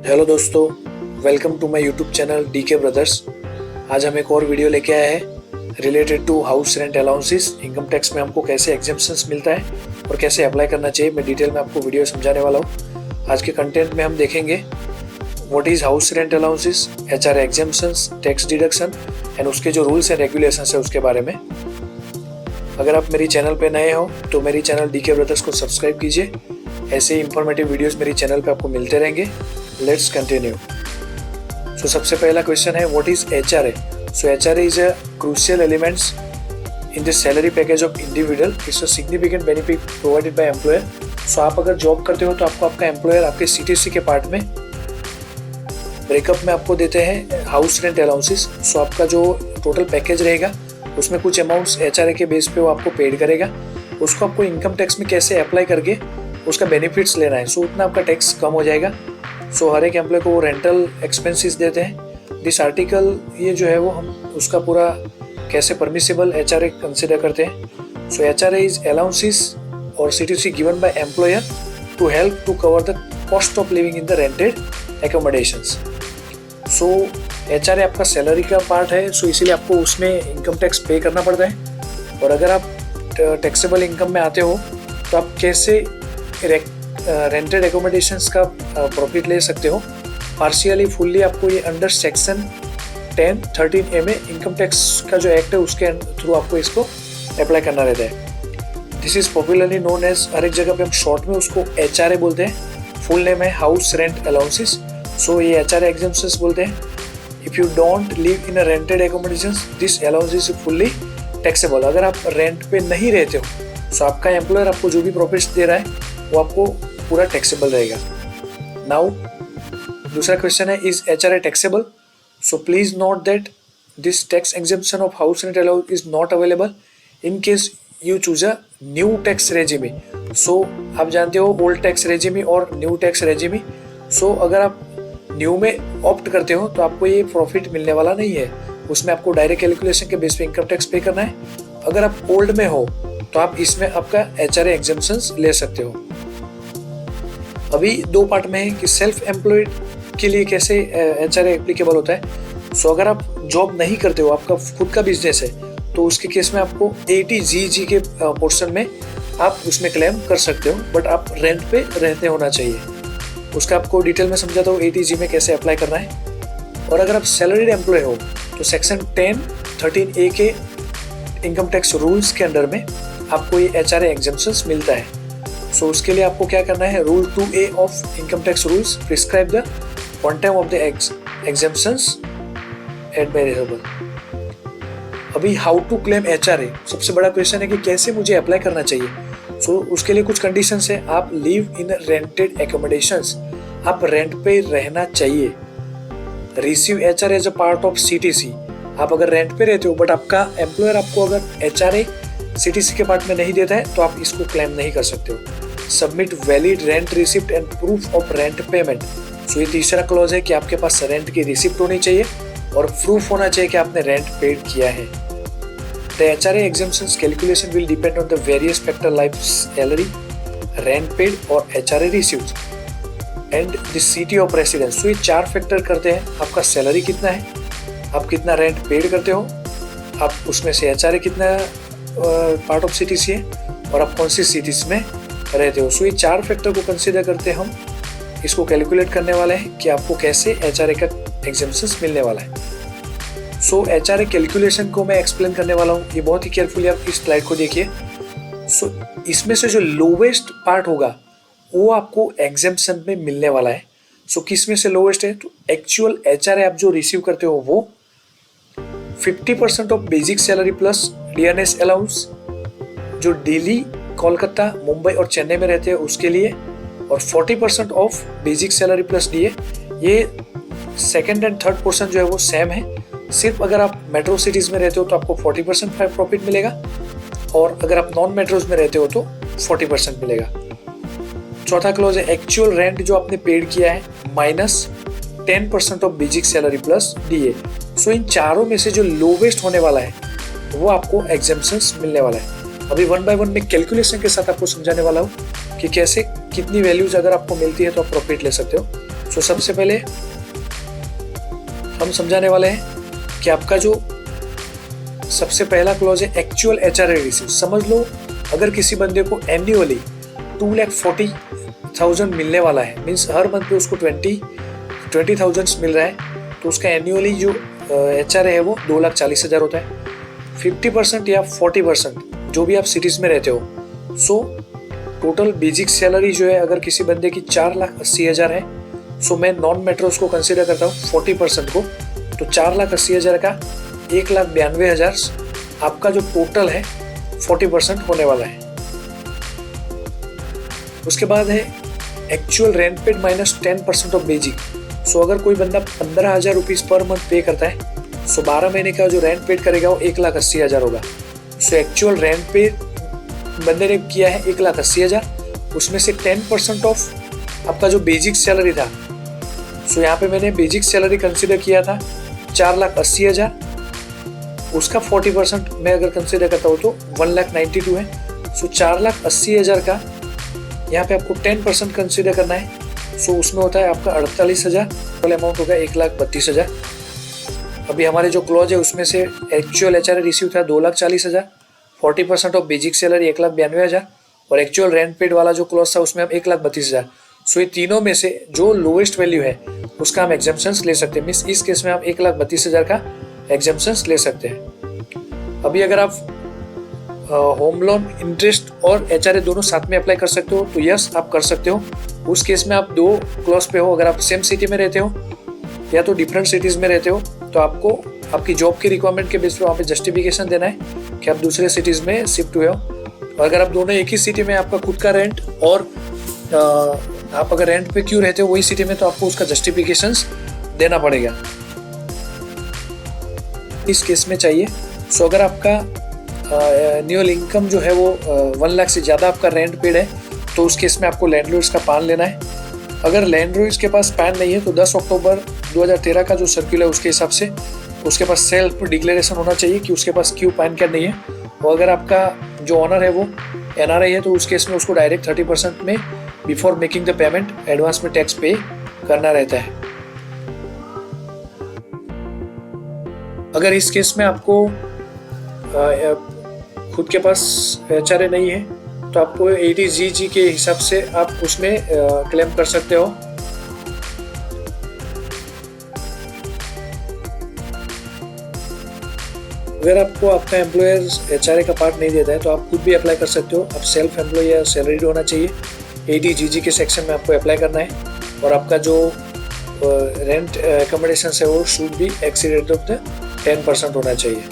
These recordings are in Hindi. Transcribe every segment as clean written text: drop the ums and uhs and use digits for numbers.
हेलो दोस्तों, welcome to my YouTube channel DK brothers. आज हम एक और वीडियो लेके आए हैं related to house rent allowances. Income tax में हमको कैसे एग्जेम्पशंस मिलता है और कैसे अप्लाई करना चाहिए, मैं डिटेल में आपको वीडियो समझाने वाला हूँ। आज के कंटेंट में हम देखेंगे what is house rent allowances, HRA exemptions, tax deduction and उसके जो रूल्स एंड रेगुलेशंस है उसके बारे में। अगर आप मेरी चैनल पे नए हो तो मेरी चैनल डीके ब्रदर्स को सब्सक्राइब कीजिए। ऐसे ही इंफॉर्मेटिव वीडियोस मेरी चैनल पे आपको मिलते रहेंगे। Let's continue. सो सबसे पहला क्वेश्चन है what is HRA. So HRA is a crucial elements in the salary package of individual. It's a significant benefit provided by employer. So आप अगर जॉब करते हो तो आपको आपका एम्प्लॉयर आपके सीटीसी के पार्ट में ब्रेकअप में आपको देते हैं हाउस रेंट अलाउंसेस। सो आपका जो टोटल पैकेज रहेगा उसमें कुछ अमाउंट्स एचआरए के बेस पे वो आपको पेड करेगा। उसको आपको इनकम टैक्स में कैसे अप्लाई करके उसका बेनिफिट्स लेना है। सो उतना आपका टैक्स कम हो जाएगा। सो हर एक एम्प्लॉय को वो रेंटल एक्सपेंसेस देते हैं। दिस आर्टिकल ये जो है वो हम उसका पूरा कैसे परमिसेबल एचआरए कंसिडर करते हैं। सो एचआरए इज अलाउंसेस और CTC given by employer to help to cover the cost of living in the rented accommodations. So HRA आपका सैलरी का पार्ट है, सो इसीलिए आपको उसमें इनकम टैक्स पे करना पड़ता है। और अगर आप टैक्सेबल इनकम में आते हो तो आप कैसे रेंटेड एकोमोडेशंस का प्रॉफिट ले सकते हो। पार्शियली फुल्ली आपको ये अंडर सेक्शन 10(13)A में इनकम टैक्स का जो एक्ट है उसके थ्रू आपको इसको अप्लाई करना रहता है। This is popularly known as, हर एक जगह पे हम शॉर्ट में उसको एचआरए बोलते हैं। फुल नेम है हाउस रेंट अलाउंसेस। सो ये एचआरए एग्जेम्पशंस बोलते हैं। If you don't live in a rented accommodations this allowances fully taxable. अगर आप रेंट पे नहीं रहते हो सो आपका एम्प्लॉयर आपको जो भी प्रॉफिट्स दे रहा है वो आपको पूरा टैक्सेबल रहेगा। नाउ दूसरा क्वेश्चन है is HRA taxable. So please note that this tax exemption of house rent allowance is not available in case you choose a new tax regime. So आप जानते हो ओल्ड टैक्स रेजिमी और न्यू टैक्स रेजिमी। सो अगर आप न्यू में ऑप्ट करते हो तो आपको ये प्रॉफिट मिलने वाला नहीं है। उसमें आपको डायरेक्ट कैलकुलेशन के बेस पे इनकम टैक्स पे करना है। अगर आप ओल्ड में हो तो आप इसमें आपका एचआरए एग्जेम्पशंस ले सकते हो। अभी दो पार्ट में है कि सेल्फ एम्प्लॉयड के लिए कैसे एचआरए एप्लीकेबल होता है। सो अगर आप जॉब नहीं करते हो, आपका खुद का बिजनेस है, तो उसके केस में आपको 80GG के पोर्शन में आप उसमें क्लेम कर सकते हो, बट आप रेंट पे रहते होना चाहिए। उसका आपको डिटेल में समझाता हूँ 80G में कैसे अप्लाई करना है। और अगर आप सैलरीड एम्प्लॉय हो तो सेक्शन 10(13)A के इनकम टैक्स रूल्स के अंडर में आपको ये एचआरए एग्जेम्पशंस मिलता है। सो उसके लिए आपको क्या करना है, rule 2A of income tax rules prescribe the quantum of the exemptions admissible. अभी हाउ टू क्लेम एचआरए, सबसे बड़ा क्वेश्चन है कि कैसे मुझे अप्लाई करना चाहिए। सो उसके लिए कुछ कंडीशंस है। आप लिव इन रेंटेड एकोमोडेशंस, आप रेंट पे रहना चाहिए। Receive HRA as a part of CTC, आप अगर रेंट पे रहते हो बट आपका एम्प्लॉयर आपको अगर एचआरए सीटीसी के पार्ट में नहीं देता है तो आप इसको क्लेम नहीं कर सकते हो। Submit valid rent receipt and proof of rent payment. So ये तीसरा क्लॉज है कि आपके पास रेंट की रिसिप्ट होनी चाहिए और प्रूफ होना चाहिए कि आपने रेंट पेड किया है। The HRA exemptions calculation will depend on the various factor like salary, rent paid और HRA received and the city of residence. So ये 4 फैक्टर करते हैं। आपका सैलरी कितना है, आप कितना रेंट पेड करते हो, आप उसमें से एचआरए कितना पार्ट ऑफ सीटीसी है और आप कौन सी सिटीज में रहते हो। सो ये 4 फैक्टर को कंसीडर करते हम इसको कैलकुलेट करने वाले हैं कि आपको कैसे एचआरए का एग्जेम्पशंस मिलने वाला है। सो एचआरए कैलकुलेशन को मैं एक्सप्लेन करने वाला हूँ, ये बहुत ही केयरफुली आप इस स्लाइड को देखिए। सो इसमें से जो लोवेस्ट पार्ट होगा वो आपको एग्जेम्पशन में मिलने वाला है। सो किस में से लोवेस्ट है, तो एक्चुअल एचआरए आप जो रिसीव करते हो वो 50% of basic salary plus DNS allowance, जो दिल्ली, कोलकाता, मुंबई और चेन्नई में रहते हैं उसके लिए, और 40% of basic salary plus DA. ये सेकंड एंड थर्ड पोर्शन जो है वो सेम है। सिर्फ अगर आप मेट्रो सिटीज में रहते हो तो आपको 40% प्रॉफिट मिलेगा और अगर आप नॉन मेट्रोज में रहते हो तो 40% मिलेगा। चौथा क्लॉज है एक्चुअल रेंट जो आपने पेड किया है minus 10% of basic salary plus DA. So इन चारों में से जो लोवेस्ट होने वाला है वो आपको एग्जेम्पशंस मिलने वाला है। अभी 1 by 1 में कैलकुलेशन के साथ आपको समझाने वाला हूँ कि कैसे कितनी वैल्यूज अगर आपको मिलती है तो आप प्रॉफिट ले सकते हो। सो सबसे पहले हम समझाने वाले हैं कि आपका जो सबसे पहला क्लॉज है एक्चुअल HRA रिसीव। समझ लो अगर किसी बंदे को एन्युअली 2,40,000 मिलने वाला है, मीन्स हर मंथ पे उसको 20,000 मिल रहा है, तो उसका एन्युअली जो HRA है वो 2,40,000 होता है। 50% या 40% जो भी आप सिटीज़ में रहते हो। सो टोटल बेसिक सैलरी जो है अगर किसी बंदे की 4,80,000 है, सो मैं नॉन मेट्रोस को कंसिडर करता हूँ 40% को, तो 4,80,000 का 1,92,000 आपका जो टोटल है 40% होने वाला है। उसके बाद है actual rent paid minus 10% of basic. So अगर कोई बंदा 15,000 रुपीज़ पर मंथ पे करता है, सो 12 महीने का जो रेंट पेड करेगा वो 1,80,000 होगा। सो एक्चुअल रेंट पेड बंदे ने किया है 1,80,000, उसमें से 10% ऑफ आपका जो बेसिक सैलरी था। सो यहाँ पे मैंने बेसिक सैलरी कंसिडर किया था 4,80,000, उसका 40% मैं अगर कंसिडर करता हूँ तो 1,92,000 है। सो 4,80,000 का यहाँ पे आपको 10% कंसिडर करना है। सो उसमें होता है आपका 48,000, टोटल अमाउंट होगा 1,32,000। अभी हमारे जो क्लॉज है उसमें से एक्चुअल HRA रिसीव था 2,40,000, 40% ऑफ बेसिक सैलरी 1,92,000, और एक्चुअल रेंट पेड वाला जो क्लॉज था उसमें हम 1,32,000। सो ये तीनों में से जो लोएस्ट वैल्यू है उसका हम एग्जाम्पशंस ले सकते हैं। मीन्स इस केस में हम 1,32,000 का एग्जाम्पशंस ले सकते हैं। अभी अगर आप होम लोन इंटरेस्ट और HRA दोनों साथ में अप्लाई कर सकते हो तो यस आप कर सकते हो। उस केस में आप 2 क्लॉज पे हो, अगर आप सेम सिटी में रहते हो या तो डिफरेंट सिटीज़ में रहते हो तो आपको आपकी जॉब की रिक्वायरमेंट के बेस पे वहाँ पे जस्टिफिकेशन देना है कि आप दूसरे सिटीज़ में शिफ्ट हुए हो। और अगर आप दोनों एक ही सिटी में आपका खुद का रेंट और आप अगर रेंट पे क्यों रहते हो वही सिटी में, तो आपको उसका जस्टिफिकेशंस देना पड़ेगा। इस केस में चाहिए। सो अगर आपका एनुअल इनकम जो है वो 1 लाख से ज़्यादा आपका रेंट पेड है तो उस केस में आपको लैंडलॉर्ड्स का पैन लेना है। अगर लैंडलॉर्ड्स के पास पैन नहीं है तो 10 अक्टूबर 2013 का जो सर्कुलर है उसके हिसाब से उसके पास सेल्फ डिक्लेरेशन होना चाहिए कि उसके पास क्यों पैन कार्ड नहीं है। और अगर आपका जो ऑनर है वो NRI है तो उस केस में उसको डायरेक्ट 30% में before making the payment advance में टैक्स पे करना रहता है। अगर इस केस में आपको खुद के पास HRA नहीं है तो आपको 80GG के हिसाब से आप उसमें क्लेम कर सकते हो। अगर आपको आपका एम्प्लॉयर HRA का पार्ट नहीं देता है तो आप खुद भी अप्लाई कर सकते हो। आप सेल्फ एम्प्लॉय या सैलरीड होना चाहिए। 80GG के सेक्शन में आपको अप्लाई करना है और आपका जो रेंट एकोमोडेशन है वो शुड भी एक्सीड ऑफ द 10% होना चाहिए।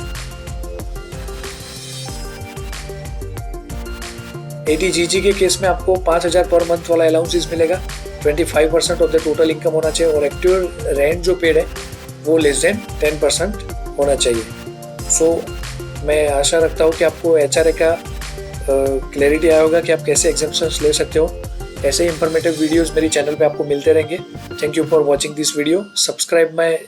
80GG के केस में आपको 5,000 पर मंथ वाला अलाउंसेस मिलेगा। 25% ऑफ द टोटल इनकम होना चाहिए और एक्चुअल रेंट जो पेड है वो लेस देन 10% होना चाहिए। सो मैं आशा रखता हूँ कि आपको HRA का क्लैरिटी आया होगा कि आप कैसे एग्जाम्पशंस ले सकते हो। ऐसे ही इंफॉर्मेटिव वीडियोस मेरी चैनल पे आपको मिलते रहेंगे। Thank you for watching this video. Subscribe my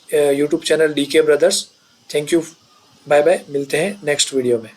YouTube channel DK brothers. Thank you, bye bye, मिलते हैं नेक्स्ट वीडियो में।